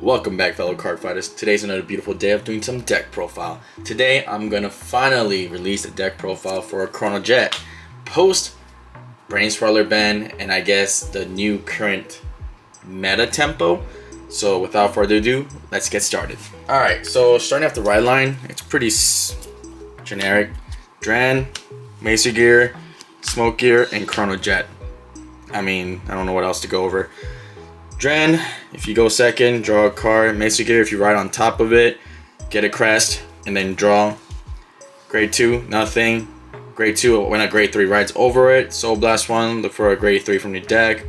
Welcome back, fellow card fighters. Today's another beautiful day of doing some deck profile. Today I'm gonna finally release a deck profile for Chronojet post Brainwash Swirler ban and I guess the new current meta tempo. So without further ado, let's get started. Alright, so starting off the right line, it's pretty generic. Dran, Mesa Gear, Smoke Gear, and Chronojet. I mean, I don't know what else to go over. Dran, if you go second, draw a card. Mesa Gear, if you ride on top of it, get a crest, and then draw. Grade 2, nothing. Grade 2, when a grade 3 rides over it. Soul Blast 1, look for a grade 3 from your deck.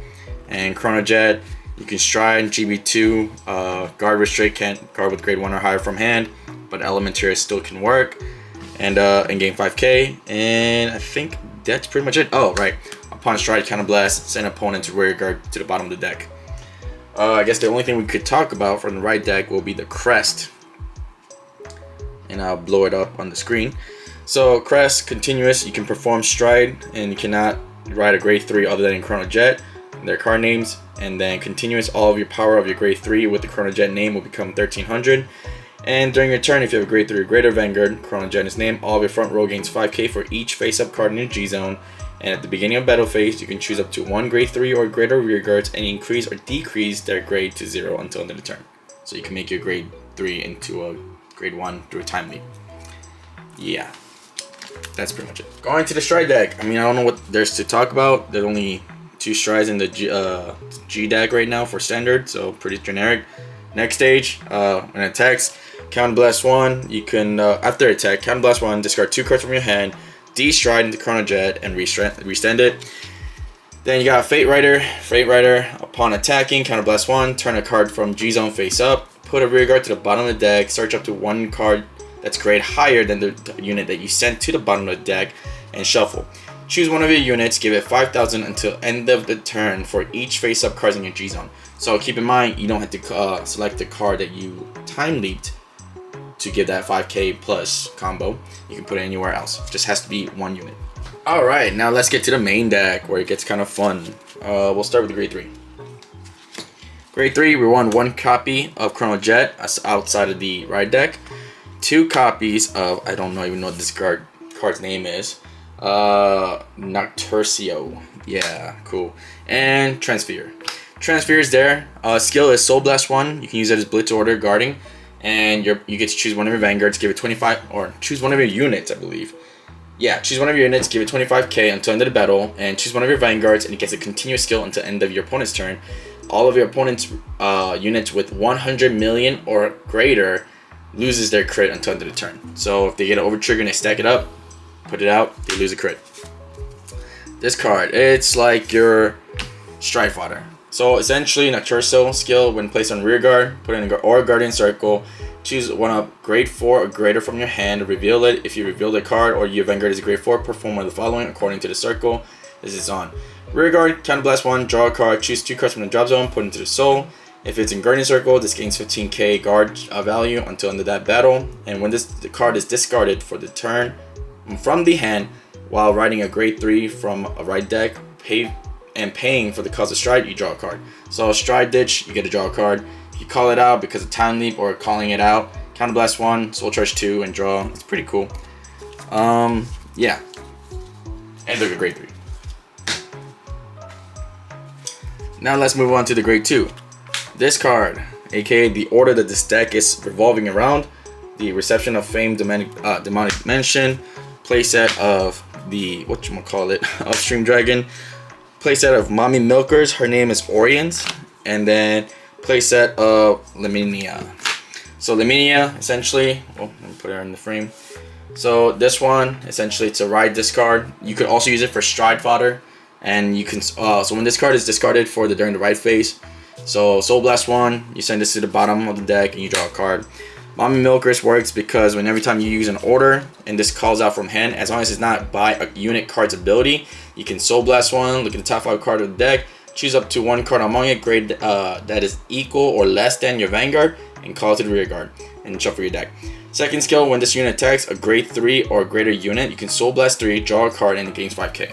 And Chronojet, you can stride. GB2, guard restrict, can't guard with grade 1 or higher from hand, but Elementary still can work. And in game 5k, and I think that's pretty much it. Oh, right. Upon stride, Counterblast, send opponent to rear guard to the bottom of the deck. I guess the only thing we could talk about from the right deck will be the crest. And I'll blow it up on the screen. So crest, continuous, you can perform stride, and you cannot ride a grade 3 other than in Chronojet. Their card names, and then continuous, all of your power of your grade 3 with the Chronojet name will become 1300. And during your turn, if you have a grade 3 or greater Vanguard, Chronojet is named, all of your front row gains 5k for each face-up card in your G-Zone. And at the beginning of battle phase, you can choose up to 1 grade 3 or greater rear guards and increase or decrease their grade to 0 until end of the turn. So you can make your grade 3 into a grade 1 through a time leap. Yeah, that's pretty much it. Going to the stride deck. I mean, I don't know what there's to talk about. There's only 2 strides in the G deck right now for standard, so pretty generic. Next stage, when it attacks, Counterblast 1, you can, after attack, Counterblast 1, discard 2 cards from your hand, D-stride into Chronojet and restand it. Then you got Fate Rider. Upon attacking, Counterblast 1, turn a card from G-Zone face up, put a rear guard to the bottom of the deck, search up to 1 card that's grade higher than the unit that you sent to the bottom of the deck, and shuffle. Choose one of your units, give it 5,000 until end of the turn for each face-up cards in your G-Zone. So keep in mind, you don't have to select the card that you time leaped to give that 5k plus combo. You can put it anywhere else. It just has to be 1 unit. Alright, now let's get to the main deck where it gets kind of fun. We'll start with the grade 3. Grade 3, we want 1 copy of Chronojet outside of the ride deck. 2 copies of, I don't even know what this card's name is. Nocturcio. Yeah, cool. And Transfer. Transfer is there. Skill is Soul Blast 1. You can use it as Blitz Order Guarding. And you get to choose one of your Vanguards, give it 25, or choose one of your units, I believe. Yeah, choose one of your units, give it 25k until end of the battle, and choose one of your Vanguards, and it gets a continuous skill until end of your opponent's turn. All of your opponent's units with 100 million or greater loses their crit until end of the turn. So if they get an over trigger and they stack it up, put it out, they lose a crit. This card, it's like your Stride Fodder. So essentially, Nocturcio skill, when placed on rear guard, put in or Guardian Circle, choose one up grade 4 or greater from your hand, reveal it. If you reveal the card or your Vanguard is a grade 4, perform one of the following according to the circle. This is on. Rear guard, Counterblast 1, draw a card, choose 2 cards from the drop zone, put into the soul. If it's in Guardian Circle, this gains 15k guard value until end of that battle. And when the card is discarded for the turn from the hand while riding a grade 3 from a ride deck, paying for the cost of stride, you draw a card. So stride ditch, you get to draw a card. If you call it out because of time leap or calling it out, Counterblast 1, Soul Charge 2, and draw. It's pretty cool. Yeah. And they're a grade 3. Now let's move on to the grade 2. This card, aka the order that this deck is revolving around, the Reception of Fame Demonic Dimension, playset of the Upstream Dragon, playset of Mommy Milkers, her name is Orient, and then playset of Laminia. So Laminia, essentially, let me put her in the frame. So this one, essentially, it's a ride discard. You could also use it for stride fodder, and you can. So when this card is discarded during the ride phase, so Soul Blast 1, you send this to the bottom of the deck and you draw a card. Mommy Milkers works because every time you use an order and this calls out from hand, as long as it's not by a unit card's ability, you can Soul Blast 1, look at the top 5 card of the deck, choose up to 1 card among it, grade that is equal or less than your Vanguard, and call it to the rear guard, and shuffle your deck. Second skill, when this unit attacks a grade 3 or greater unit, you can Soul Blast 3, draw a card, and it gains 5k.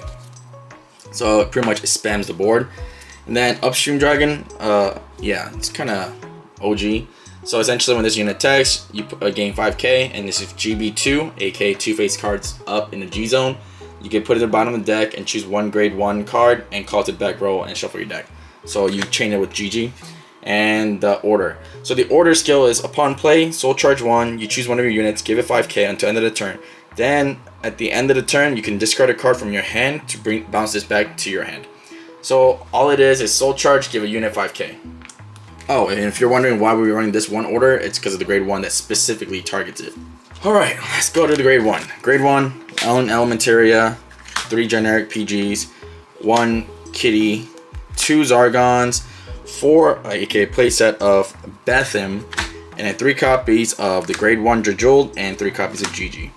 So it pretty much spams the board. And then Upstream Dragon, yeah, it's kind of OG. So essentially when this unit attacks, you gain 5k, and this is GB2, aka 2-face cards up in the G zone. You can put it at the bottom of the deck and choose one grade 1 card and call it to the back row and shuffle your deck. So you chain it with GG. And the order. So the order skill is upon play, soul charge 1, you choose one of your units, give it 5k until end of the turn. Then at the end of the turn, you can discard a card from your hand to bounce this back to your hand. So all it is soul charge, give a unit 5k. Oh, and if you're wondering why we're running this one order, it's because of the grade 1 that specifically targets it. Alright, let's go to the grade 1. Grade 1, Elementaria, 3 generic PGs, 1 Kitty, 2 Zargons, 4 aka playset of Bethim, and then 3 copies of the grade 1 Drajul and 3 copies of GG.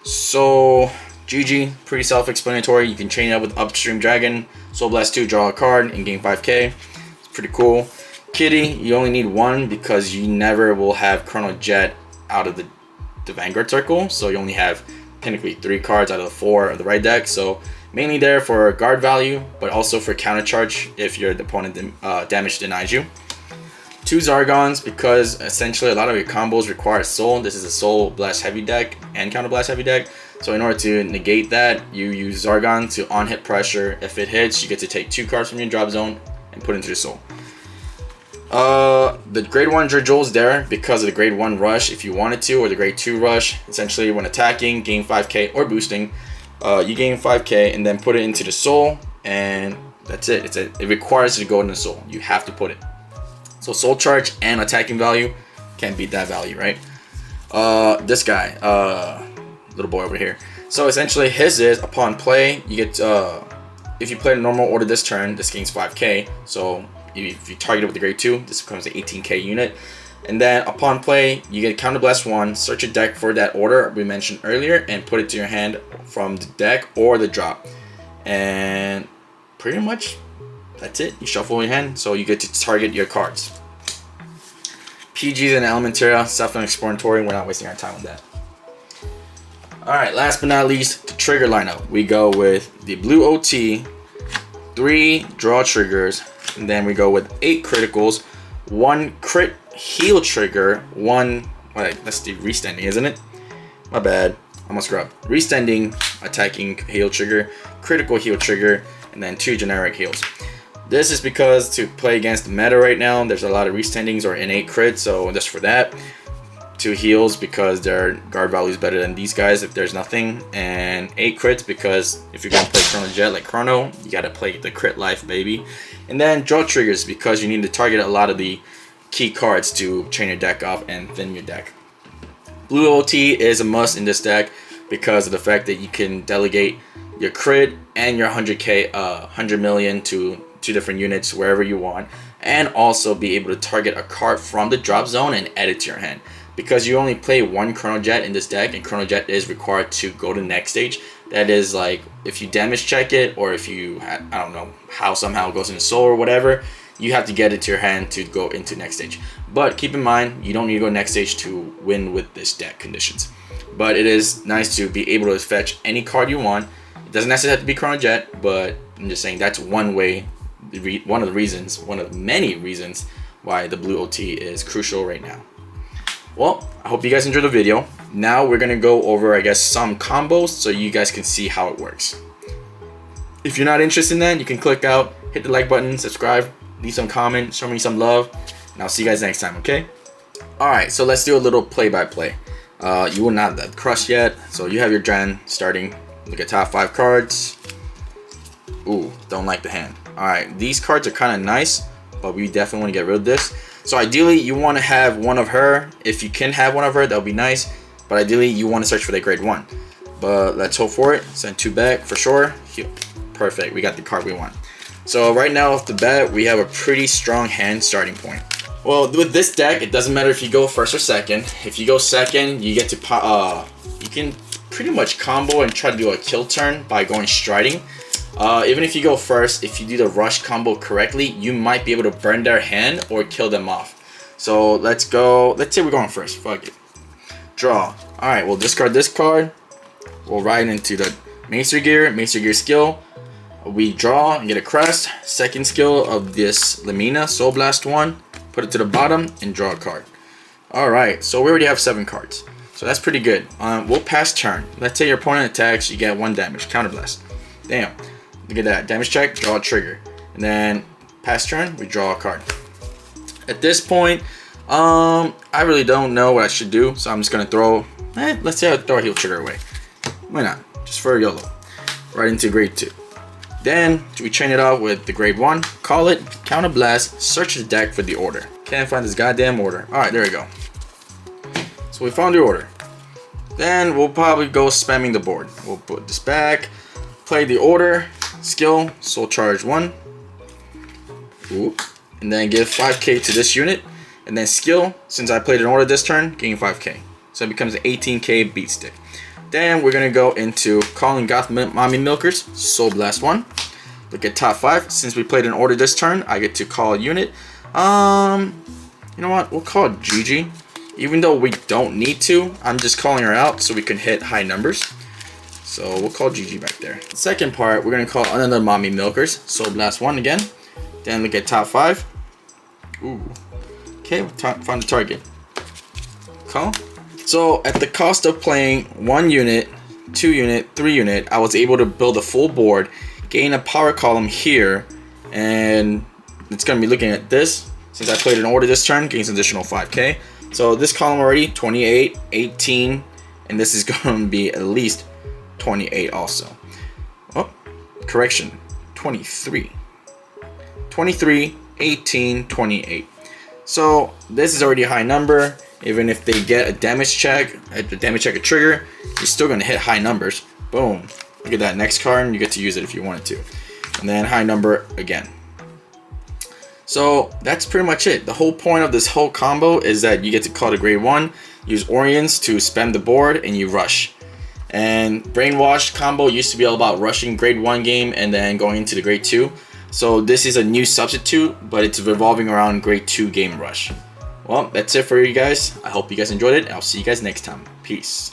So GG, pretty self-explanatory. You can chain it up with Upstream Dragon, Soul Blast 2, draw a card, and gain 5k. It's pretty cool. Kitty, you only need 1 because you never will have Chronojet out of the Vanguard circle, so you only have technically 3 cards out of the 4 of the right deck. So mainly there for guard value, but also for counter charge if your opponent damage denies you. 2 Zargons because essentially a lot of your combos require soul. This is a soul blast heavy deck and counter blast heavy deck. So in order to negate that, you use Zargon to on hit pressure. If it hits, you get to take 2 cards from your drop zone and put into the soul. The grade 1 Drajul is there because of the grade 1 rush if you wanted to, or the grade 2 rush. Essentially when attacking, gain 5k, or boosting, you gain 5k and then put it into the soul, and that's it. It requires you to go in the soul. You have to put it. So soul charge and attacking value can't beat that value, right? This guy, little boy over here. So essentially his is upon play, you get if you play a normal order this turn, this gains 5k. So if you target it with the grade 2, this becomes an 18k unit. And then upon play, you get counter blast 1, search your deck for that order we mentioned earlier, and put it to your hand from the deck or the drop. And pretty much that's it. You shuffle your hand, so you get to target your cards. PGs and Elementaria, self-explanatory. We're not wasting our time on that. Alright, last but not least, the trigger lineup. We go with the blue OT, 3 draw triggers, and then we go with 8 criticals, 1 crit heal trigger, 1, wait, that's the restanding, isn't it? My bad, I must scrub. Restanding, attacking heal trigger, critical heal trigger, and then 2 generic heals. This is because to play against the meta right now, there's a lot of restandings or innate crits, so just for that. 2 heals because their guard value is better than these guys if there's nothing, and 8 crits because if you're gonna play Chronojet like Chrono, you gotta play the crit life, baby. And then draw triggers because you need to target a lot of the key cards to chain your deck off and thin your deck. Blue OT is a must in this deck because of the fact that you can delegate your crit and your 100k, 100 million to 2 different units wherever you want, and also be able to target a card from the drop zone and add it to your hand. Because you only play 1 Chronojet in this deck, and Chronojet is required to go to the next stage. That is like if you damage check it, or if you, I don't know how somehow it goes into soul or whatever, you have to get it to your hand to go into next stage. But keep in mind, you don't need to go next stage to win with this deck conditions. But it is nice to be able to fetch any card you want. It doesn't necessarily have to be Chronojet, but I'm just saying that's one way, one of the reasons, one of many reasons why the blue OT is crucial right now. Well, I hope you guys enjoyed the video. Now we're gonna go over, I guess, some combos so you guys can see how it works. If you're not interested in that, you can click out, hit the like button, subscribe, leave some comment, show me some love, and I'll see you guys next time, okay? Alright, so let's do a little play-by-play. You will not have crushed yet, so you have your Dren starting. Look at top 5 cards. Ooh, don't like the hand. Alright, these cards are kind of nice, but we definitely want to get rid of this. So ideally, you want to have one of her. If you can have one of her, that would be nice. But ideally, you want to search for the grade 1. But let's hope for it. Send 2 back for sure. Perfect, we got the card we want. So right now off the bat, we have a pretty strong hand starting point. Well, with this deck, it doesn't matter if you go first or second. If you go second, you get to you can pretty much combo and try to do a kill turn by going striding. Even if you go first, if you do the rush combo correctly, you might be able to burn their hand or kill them off. So let's go. Let's say we're going first. Fuck it. Draw. All right, we'll discard this card. We'll ride into the Maester Gear skill. We draw and get a crest. Second skill of this Lamina, Soul Blast 1. put it to the bottom, and draw a card. Alright, so we already have 7 cards. So that's pretty good. We'll pass turn. Let's say your opponent attacks, you get 1 damage, counterblast. Damn. Look at that. Damage check, draw a trigger. And then pass turn, we draw a card. At this point, I really don't know what I should do, so I'm just gonna throw. Let's say I throw a heal trigger away. Why not? Just for YOLO. Right into grade 2. Then we chain it off with the grade 1. Call it, counterblast, search the deck for the order. Can't find this goddamn order. Alright, there we go. So we found the order. Then we'll probably go spamming the board. We'll put this back, play the order, skill, soul charge 1. Ooh. And then give 5k to this unit. And then skill, since I played an order this turn, gain 5k. So it becomes an 18k beat stick. Then we're gonna go into calling Goth Mommy Milkers, Soul Blast 1. Look at top 5. Since we played an order this turn, I get to call a unit. You know what? We'll call it Gigi. Even though we don't need to, I'm just calling her out so we can hit high numbers. So we'll call Gigi back there. The second part, we're gonna call another Mommy Milkers, Soul Blast 1 again. Then look at top 5. Ooh. Okay, find the target. Call. So at the cost of playing 1 unit, 2 unit, 3 unit, I was able to build a full board, gain a power column here, and it's gonna be looking at this. Since I played an order this turn, gains additional 5k. So this column already, 28, 18, and this is gonna be at least 28 also. Oh, correction, 23. 23, 18, 28. So this is already a high number. Even if they get a damage check, a trigger, you're still gonna hit high numbers. Boom. Look at that next card, and you get to use it if you wanted to. And then high number again. So that's pretty much it. The whole point of this whole combo is that you get to call the grade 1, use Orions to spam the board, and you rush. And Brainwash combo used to be all about rushing grade 1 game and then going into the grade 2. So this is a new substitute, but it's revolving around grade 2 game rush. Well, that's it for you guys. I hope you guys enjoyed it. I'll see you guys next time. Peace.